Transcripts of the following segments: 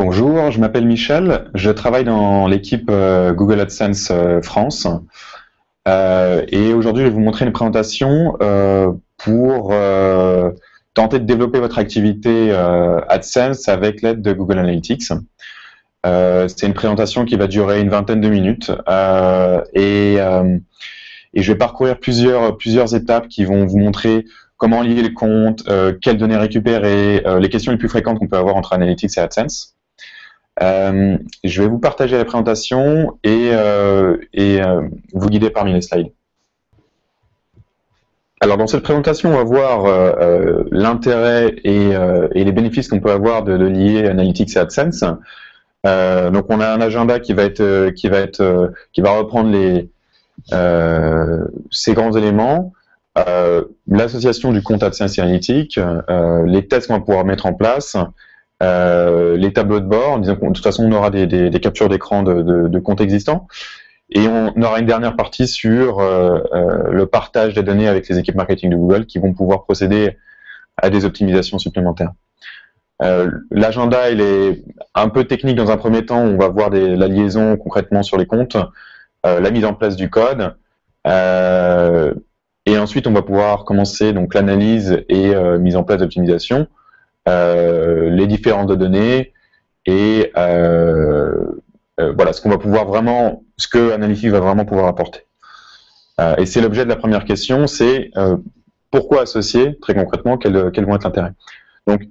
Bonjour, je m'appelle Michel, je travaille dans l'équipe Google AdSense France et aujourd'hui je vais vous montrer une présentation pour tenter de développer votre activité AdSense avec l'aide de Google Analytics. C'est une présentation qui va durer une vingtaine de minutes et je vais parcourir plusieurs étapes qui vont vous montrer comment lier les comptes, quelles données récupérer, les questions les plus fréquentes qu'on peut avoir entre Analytics et AdSense. Je vais vous partager la présentation et vous guider parmi les slides. Alors dans cette présentation, on va voir l'intérêt et les bénéfices qu'on peut avoir de lier Analytics et AdSense. Donc on a un agenda qui va reprendre ces grands éléments, l'association du compte AdSense et Analytics, les tests qu'on va pouvoir mettre en place, les tableaux de bord, en disant que de toute façon on aura des captures d'écran de comptes existants, et on aura une dernière partie sur le partage des données avec les équipes marketing de Google qui vont pouvoir procéder à des optimisations supplémentaires. L'agenda il est un peu technique dans un premier temps, on va voir la liaison concrètement sur les comptes, la mise en place du code, et ensuite on va pouvoir commencer donc l'analyse et mise en place d'optimisation, les différentes données et voilà ce que Analytics va vraiment pouvoir apporter. Et c'est l'objet de la première question, c'est pourquoi associer, très concrètement, quels vont être l'intérêt. Donc,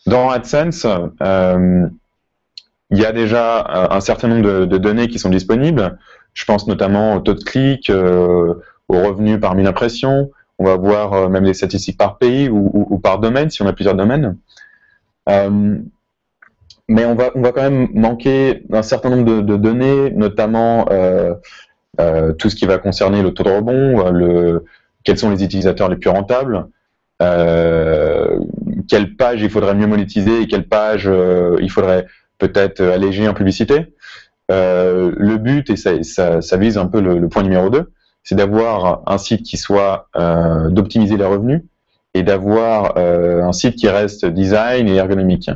dans AdSense, il y a déjà un certain nombre de données qui sont disponibles. Je pense notamment au taux de clic, aux revenus par 1000 impressions. On va voir même des statistiques par pays ou par domaine, si on a plusieurs domaines. Mais on va quand même manquer d'un certain nombre de données, notamment tout ce qui va concerner le taux de rebond, quels sont les utilisateurs les plus rentables, quelle page il faudrait mieux monétiser et quelle page il faudrait peut-être alléger en publicité. Le but, et ça vise un peu le point numéro 2, c'est d'avoir un site qui soit d'optimiser les revenus et d'avoir un site qui reste design et ergonomique.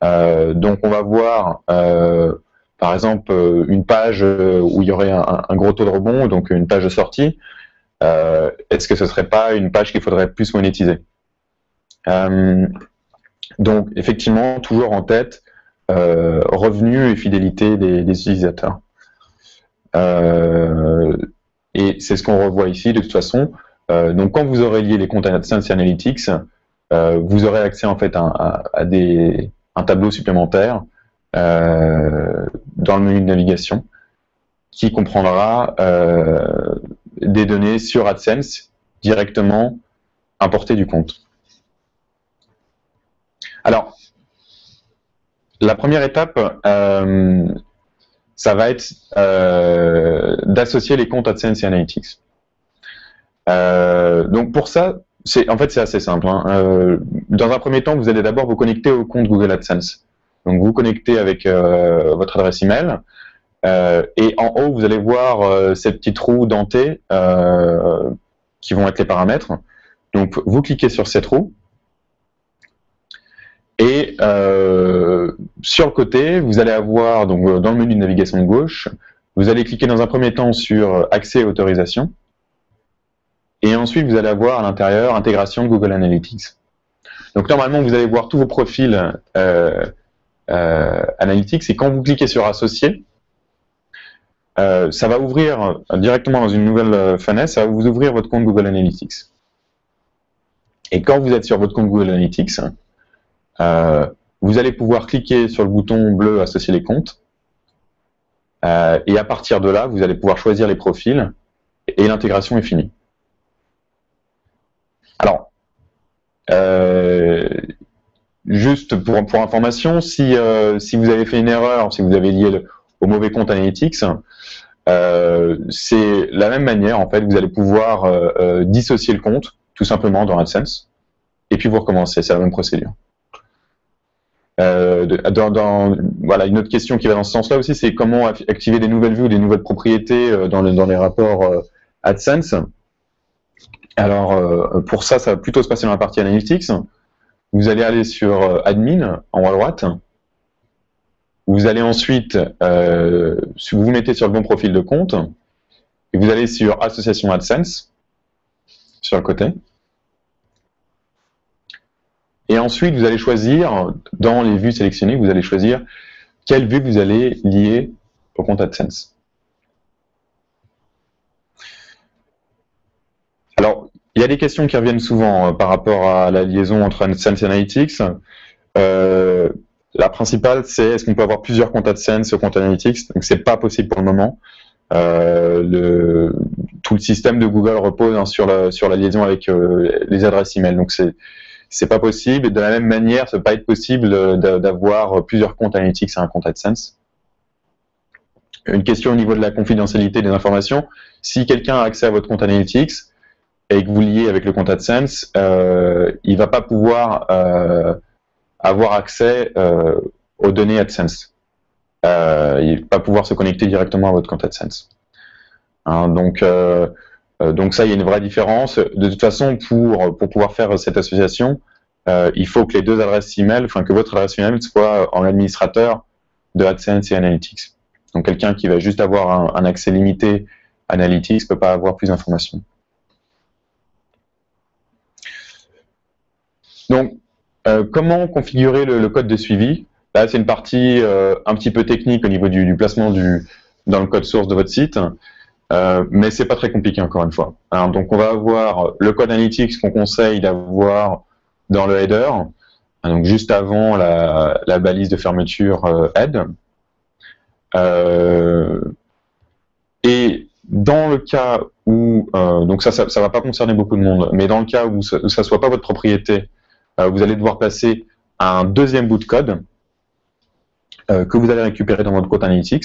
Donc on va voir par exemple une page où il y aurait un gros taux de rebond, donc une page de sortie. Est-ce que ce serait pas une page qu'il faudrait plus monétiser? Donc effectivement, toujours en tête revenus et fidélité des utilisateurs. Et c'est ce qu'on revoit ici de toute façon. Donc quand vous aurez lié les comptes AdSense et Analytics, vous aurez accès en fait à un tableau supplémentaire dans le menu de navigation qui comprendra des données sur AdSense directement importées du compte. Alors, la première étape, ça va être d'associer les comptes AdSense et Analytics. Donc pour ça, en fait c'est assez simple. Dans un premier temps, vous allez d'abord vous connecter au compte Google AdSense. Donc vous vous connectez avec votre adresse email et en haut vous allez voir ces petites roues dentées qui vont être les paramètres. Donc vous cliquez sur cette roue et sur le côté vous allez avoir donc dans le menu de navigation de gauche, vous allez cliquer dans un premier temps sur accès et autorisation. Et ensuite, vous allez avoir à l'intérieur intégration de Google Analytics. Donc normalement, vous allez voir tous vos profils Analytics, et quand vous cliquez sur associer, ça va ouvrir directement dans une nouvelle fenêtre, ça va vous ouvrir votre compte Google Analytics. Et quand vous êtes sur votre compte Google Analytics, vous allez pouvoir cliquer sur le bouton bleu associer les comptes, et à partir de là, vous allez pouvoir choisir les profils, et l'intégration est finie. Alors, juste pour information, si vous avez fait une erreur, si vous avez lié au mauvais compte Analytics, c'est la même manière, en fait, vous allez pouvoir dissocier le compte, tout simplement dans AdSense, et puis vous recommencez, c'est la même procédure. Voilà, une autre question qui va dans ce sens-là aussi, c'est comment activer des nouvelles vues ou des nouvelles propriétés dans les rapports AdSense. Alors, pour ça, ça va plutôt se passer dans la partie Analytics. Vous allez aller sur Admin, en haut à droite, Vous allez ensuite, vous vous mettez sur le bon profil de compte, et vous allez sur Association AdSense, sur le côté. Et ensuite, vous allez choisir, dans les vues sélectionnées, vous allez choisir quelle vue vous allez lier au compte AdSense. Alors, il y a des questions qui reviennent souvent par rapport à la liaison entre AdSense et Analytics. La principale, c'est est-ce qu'on peut avoir plusieurs comptes AdSense au compte Analytics? Donc, c'est pas possible pour le moment. Tout le système de Google repose sur la liaison avec les adresses email. Donc, c'est pas possible. Et de la même manière, ça peut pas être possible d'avoir plusieurs comptes Analytics et un compte AdSense. Une question au niveau de la confidentialité des informations. Si quelqu'un a accès à votre compte Analytics et que vous liez avec le compte AdSense, il va pas pouvoir avoir accès aux données AdSense. Il ne va pas pouvoir se connecter directement à votre compte AdSense. Hein, donc ça, il y a une vraie différence. De toute façon, pour pouvoir faire cette association, il faut que les deux adresses email, enfin que votre adresse email soit en administrateur de AdSense et Analytics. Donc quelqu'un qui va juste avoir un accès limité à Analytics ne peut pas avoir plus d'informations. Donc, comment configurer le code de suivi? Là, c'est une partie un petit peu technique au niveau du placement dans le code source de votre site, mais c'est pas très compliqué encore une fois. Hein, donc, on va avoir le code Analytics qu'on conseille d'avoir dans le header, donc juste avant la balise de fermeture head. Et dans le cas où, donc ça va pas concerner beaucoup de monde, mais dans le cas où ça soit pas votre propriété, vous allez devoir passer à un deuxième bout de code que vous allez récupérer dans votre compte Analytics,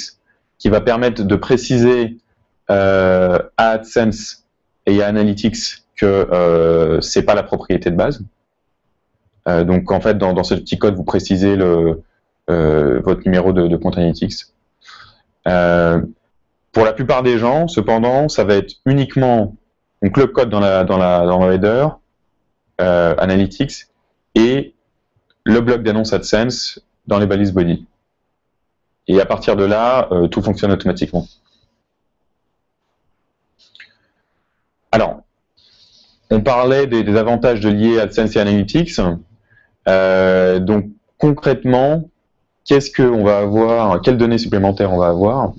qui va permettre de préciser à AdSense et à Analytics que c'est pas la propriété de base. Donc en fait, dans ce petit code, vous précisez votre numéro de compte Analytics. Pour la plupart des gens, cependant, ça va être uniquement donc le code dans le header, Analytics, et le bloc d'annonce AdSense dans les balises body. Et à partir de là, tout fonctionne automatiquement. Alors, on parlait des avantages de lier AdSense et Analytics. Donc, concrètement, qu'est-ce qu'on va avoir, quelles données supplémentaires on va avoir?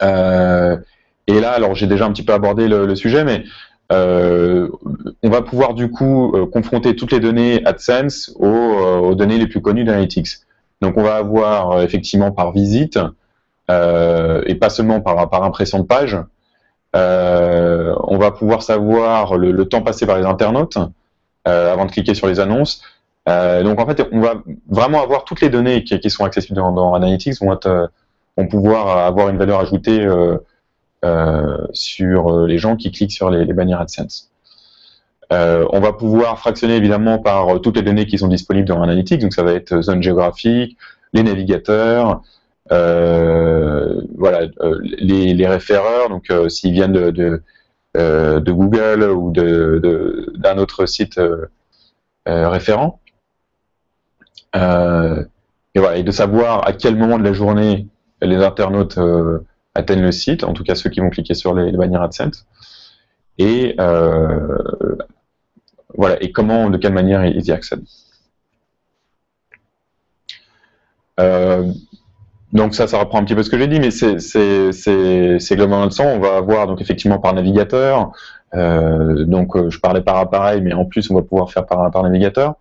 Et là, alors j'ai déjà un petit peu abordé le sujet, mais on va pouvoir du coup confronter toutes les données AdSense aux données les plus connues d'Analytics. Donc on va avoir effectivement par visite et pas seulement par impression de page. On va pouvoir savoir le temps passé par les internautes avant de cliquer sur les annonces. Donc en fait, on va vraiment avoir toutes les données qui sont accessibles dans Analytics vont pouvoir avoir une valeur ajoutée sur les gens qui cliquent sur les bannières AdSense. On va pouvoir fractionner évidemment par toutes les données qui sont disponibles dans Analytics, donc ça va être zone géographique, les navigateurs, voilà, les référeurs, donc s'ils viennent de Google ou d'un autre site référent. Et voilà, et de savoir à quel moment de la journée les internautes atteignent le site, en tout cas ceux qui vont cliquer sur les bannières AdSense, et voilà, et comment, de quelle manière ils y accèdent. Donc ça reprend un petit peu ce que j'ai dit, mais c'est globalement le sens. On va avoir donc effectivement par navigateur, donc je parlais par appareil, mais en plus on va pouvoir faire par navigateur.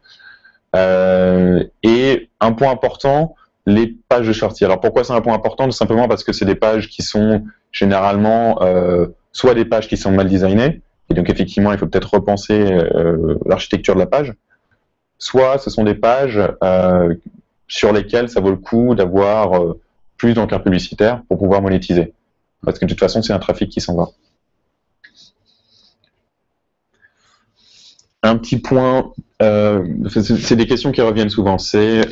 Et un point important, les pages de sortie. Alors pourquoi c'est un point important? Tout simplement parce que c'est des pages qui sont généralement soit des pages qui sont mal designées, et donc effectivement il faut peut-être repenser l'architecture de la page, soit ce sont des pages sur lesquelles ça vaut le coup d'avoir plus d'encart publicitaire pour pouvoir monétiser. Parce que de toute façon c'est un trafic qui s'en va. Un petit point, c'est des questions qui reviennent souvent, c'est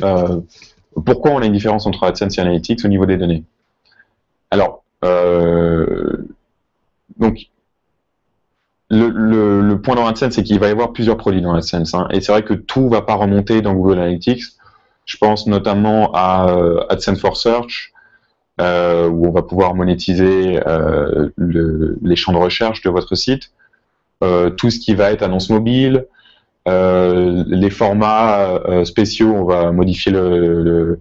pourquoi on a une différence entre AdSense et Analytics au niveau des données? Alors, donc, le point dans AdSense, c'est qu'il va y avoir plusieurs produits dans AdSense, hein, et c'est vrai que tout ne va pas remonter dans Google Analytics. Je pense notamment à AdSense for Search, où on va pouvoir monétiser les champs de recherche de votre site, tout ce qui va être annonce mobile, les formats spéciaux, on va modifier le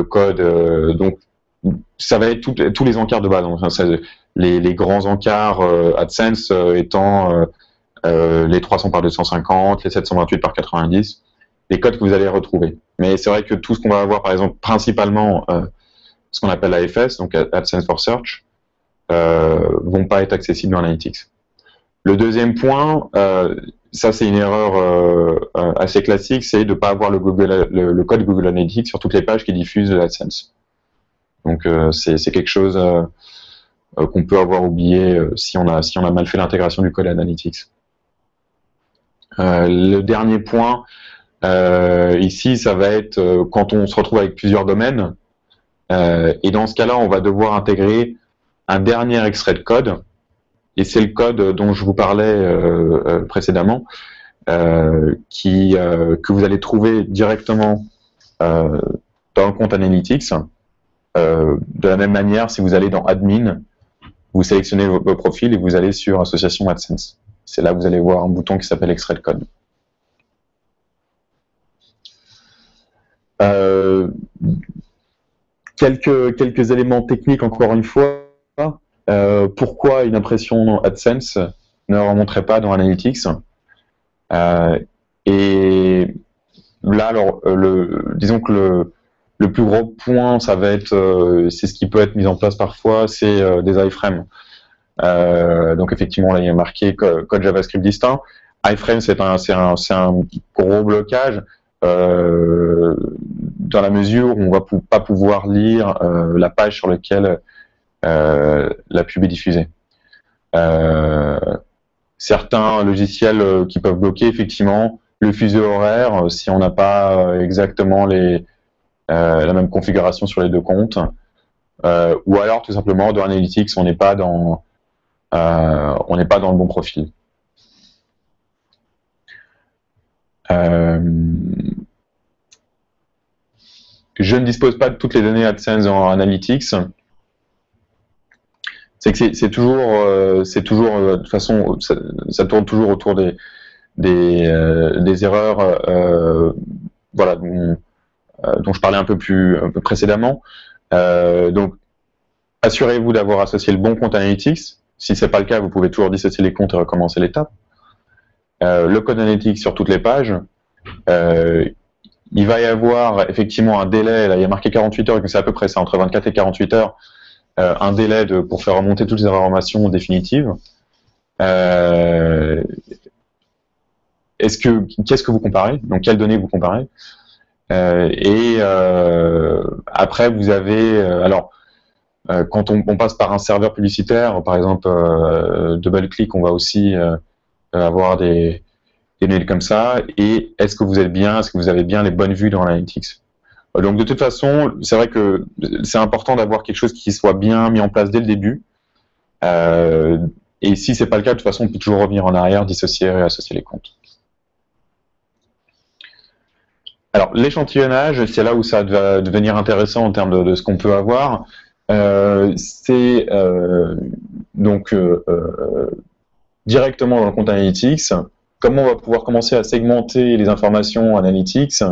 code. Donc, ça va être tous les encarts de base. Donc, les grands encarts AdSense étant les 300 par 250, les 728 par 90, les codes que vous allez retrouver. Mais c'est vrai que tout ce qu'on va avoir, par exemple, principalement ce qu'on appelle AFS, donc AdSense for Search, vont pas être accessibles dans Analytics. Le deuxième point, ça c'est une erreur assez classique, c'est de ne pas avoir le code Google Analytics sur toutes les pages qui diffusent de AdSense. Donc c'est quelque chose qu'on peut avoir oublié si on a mal fait l'intégration du code Analytics. Le dernier point, ici, ça va être quand on se retrouve avec plusieurs domaines, et dans ce cas-là, on va devoir intégrer un dernier extrait de code, et c'est le code dont je vous parlais précédemment, que vous allez trouver directement dans le compte Analytics. De la même manière, si vous allez dans Admin, vous sélectionnez vos profils et vous allez sur Association AdSense. C'est là que vous allez voir un bouton qui s'appelle Extrait de code. Quelques éléments techniques encore une fois. Pourquoi une impression AdSense ne remonterait pas dans Analytics? Et là, alors, disons que le plus gros point, ça va être, c'est ce qui peut être mis en place parfois, c'est des iframes. Donc effectivement, là, il y a marqué code JavaScript distinct. Iframe, c'est un gros blocage dans la mesure où on va pas pouvoir lire la page sur laquelle la pub est diffusée. Certains logiciels qui peuvent bloquer effectivement le fuseau horaire si on n'a pas exactement la même configuration sur les deux comptes, ou alors tout simplement dans Analytics on n'est pas dans le bon profil. Je ne dispose pas de toutes les données AdSense en Analytics. C'est que c'est toujours de toute façon ça tourne toujours autour des erreurs voilà dont je parlais un peu précédemment. Donc assurez-vous d'avoir associé le bon compte Analytics. Si c'est pas le cas, vous pouvez toujours dissocier les comptes et recommencer l'étape. Le code Analytics sur toutes les pages. Il va y avoir effectivement un délai, là il y a marqué 48 heures, et que c'est à peu près ça, entre 24 et 48 heures, un délai pour faire remonter toutes les informations définitives. Qu'est-ce que vous comparez? Donc quelles données vous comparez? Après vous avez, quand on passe par un serveur publicitaire, par exemple DoubleClick, on va aussi avoir des mails comme ça, et est-ce que vous avez bien les bonnes vues dans Analytics? Donc de toute façon, c'est vrai que c'est important d'avoir quelque chose qui soit bien mis en place dès le début, et si c'est pas le cas, de toute façon on peut toujours revenir en arrière, dissocier et réassocier les comptes. Alors l'échantillonnage, c'est là où ça va devenir intéressant en termes de ce qu'on peut avoir. C'est donc directement dans le compte Analytics, comment on va pouvoir commencer à segmenter les informations Analytics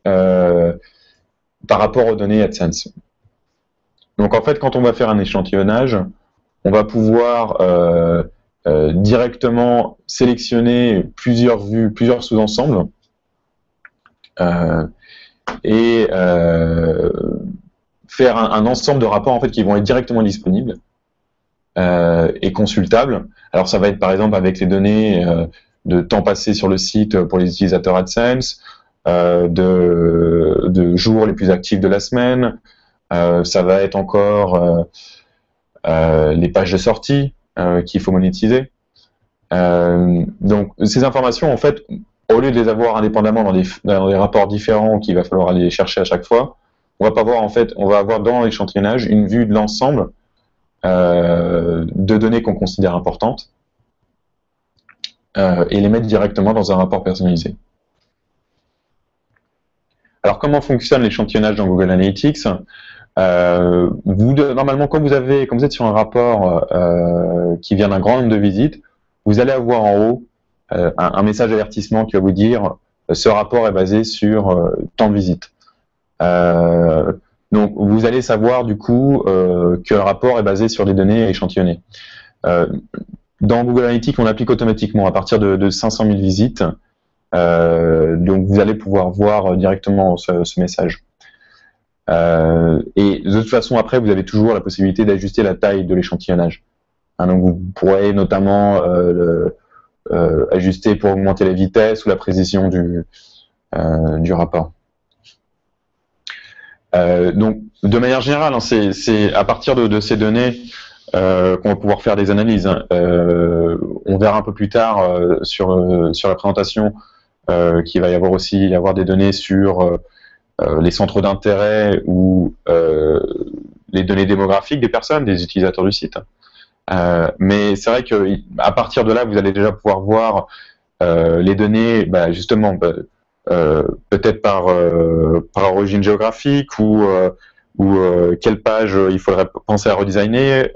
par rapport aux données AdSense. Donc en fait, quand on va faire un échantillonnage, on va pouvoir directement sélectionner plusieurs vues, plusieurs sous-ensembles, et faire un ensemble de rapports en fait qui vont être directement disponibles et consultables. Alors ça va être par exemple avec les données de temps passé sur le site pour les utilisateurs AdSense, de jours les plus actifs de la semaine, ça va être encore les pages de sortie qu'il faut monétiser. Donc ces informations en fait, au lieu de les avoir indépendamment dans des rapports différents qu'il va falloir aller chercher à chaque fois, on va avoir dans l'échantillonnage une vue de l'ensemble de données qu'on considère importantes et les mettre directement dans un rapport personnalisé. Alors, comment fonctionne l'échantillonnage dans Google Analytics? Normalement, quand vous êtes sur un rapport qui vient d'un grand nombre de visites, vous allez avoir en haut un message d'avertissement qui va vous dire ce rapport est basé sur tant de visites. Donc, vous allez savoir du coup que le rapport est basé sur des données échantillonnées. Dans Google Analytics, on applique automatiquement à partir de 500 000 visites. Donc, vous allez pouvoir voir directement ce message. Et de toute façon, après, vous avez toujours la possibilité d'ajuster la taille de l'échantillonnage. Donc, vous pourrez notamment ajuster pour augmenter la vitesse ou la précision du rapport. Donc, de manière générale, hein, c'est à partir de ces données qu'on va pouvoir faire des analyses. On verra un peu plus tard sur la présentation qu'il va y avoir aussi des données sur les centres d'intérêt ou les données démographiques des personnes, des utilisateurs du site. Mais c'est vrai qu'à partir de là, vous allez déjà pouvoir voir les données, justement, peut-être par origine géographique ou quelle page il faudrait penser à redesigner,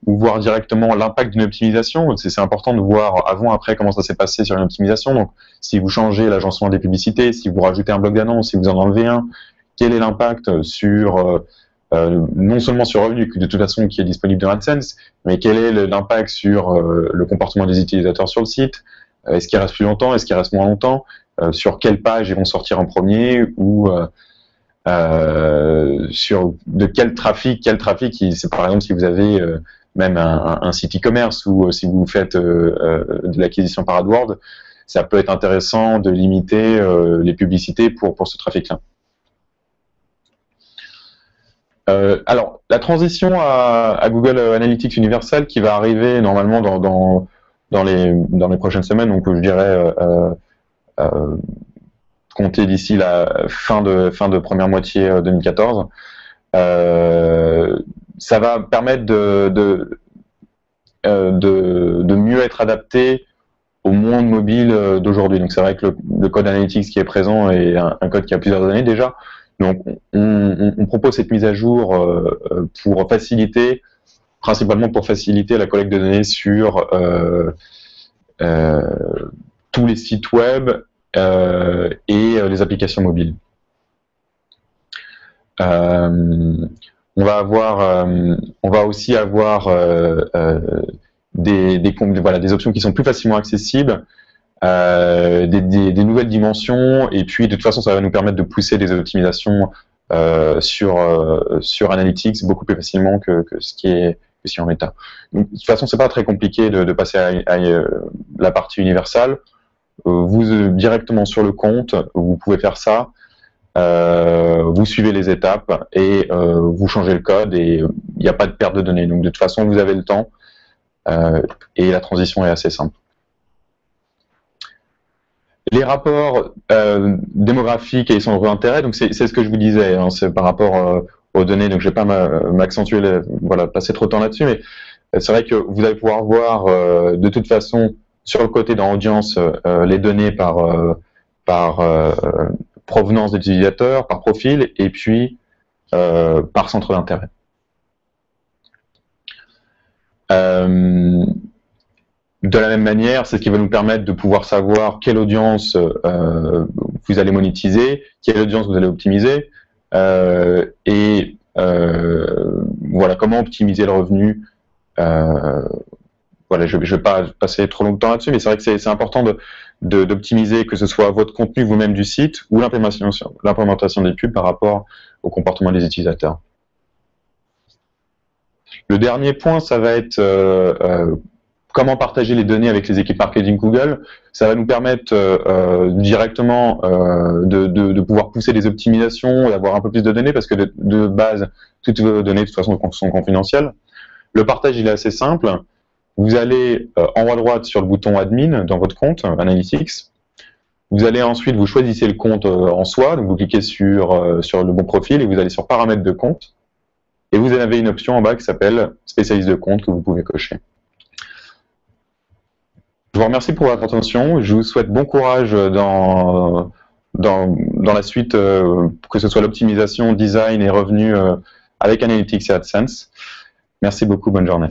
ou voir directement l'impact d'une optimisation. C'est important de voir avant-après comment ça s'est passé sur une optimisation. Donc, si vous changez l'agencement des publicités, si vous rajoutez un bloc d'annonce, si vous en enlevez un, quel est l'impact sur non seulement sur le revenu, de toute façon qui est disponible dans AdSense, mais quel est l'impact sur le comportement des utilisateurs sur le site? Est-ce qu'il reste plus longtemps? Est-ce qu'il reste moins longtemps? Sur quelle page ils vont sortir en premier? Ou sur de quel trafic c'est par exemple si vous avez même un site e-commerce ou si vous faites de l'acquisition par AdWords, ça peut être intéressant de limiter les publicités pour ce trafic-là. Alors, la transition à Google Analytics Universal qui va arriver normalement dans les prochaines semaines, donc je dirais compter d'ici la fin de première moitié 2014, ça va permettre de mieux être adapté au monde mobile d'aujourd'hui. Donc c'est vrai que le code Analytics qui est présent est un code qui a plusieurs années déjà. Donc on propose cette mise à jour principalement pour faciliter la collecte de données sur tous les sites web et les applications mobiles. On va aussi avoir des options qui sont plus facilement accessibles, des nouvelles dimensions, et puis de toute façon ça va nous permettre de pousser des optimisations sur Analytics beaucoup plus facilement que ce qui est en méta. Donc, de toute façon c'est pas très compliqué de passer à la partie universelle. Vous directement sur le compte, vous pouvez faire ça. Vous suivez les étapes et vous changez le code et il n'y a pas de perte de données. Donc de toute façon, vous avez le temps et la transition est assez simple. Les rapports démographiques et centres d'intérêt, donc c'est ce que je vous disais, hein, c'est par rapport aux données, donc je ne vais pas m'accentuer, passer trop de temps là-dessus, mais c'est vrai que vous allez pouvoir voir de toute façon sur le côté dans audience les données par provenance des utilisateurs, par profil, et puis par centre d'intérêt. De la même manière, c'est ce qui va nous permettre de pouvoir savoir quelle audience vous allez monétiser, quelle audience vous allez optimiser, et comment optimiser le revenu. Je ne vais pas passer trop longtemps là-dessus, mais c'est vrai que c'est important d'optimiser que ce soit votre contenu vous-même du site ou l'implémentation des pubs par rapport au comportement des utilisateurs. Le dernier point, ça va être comment partager les données avec les équipes marketing Google. Ça va nous permettre directement de pouvoir pousser des optimisations, d'avoir un peu plus de données, parce que de base, toutes vos données de toute façon sont confidentielles. Le partage, il est assez simple. Vous allez en haut à droite sur le bouton Admin dans votre compte Analytics. Vous allez ensuite, vous choisissez le compte en soi, donc vous cliquez sur le bon profil et vous allez sur Paramètres de compte. Et vous avez une option en bas qui s'appelle Spécialiste de compte que vous pouvez cocher. Je vous remercie pour votre attention. Je vous souhaite bon courage dans dans la suite, que ce soit l'optimisation, design et revenus avec Analytics et AdSense. Merci beaucoup, bonne journée.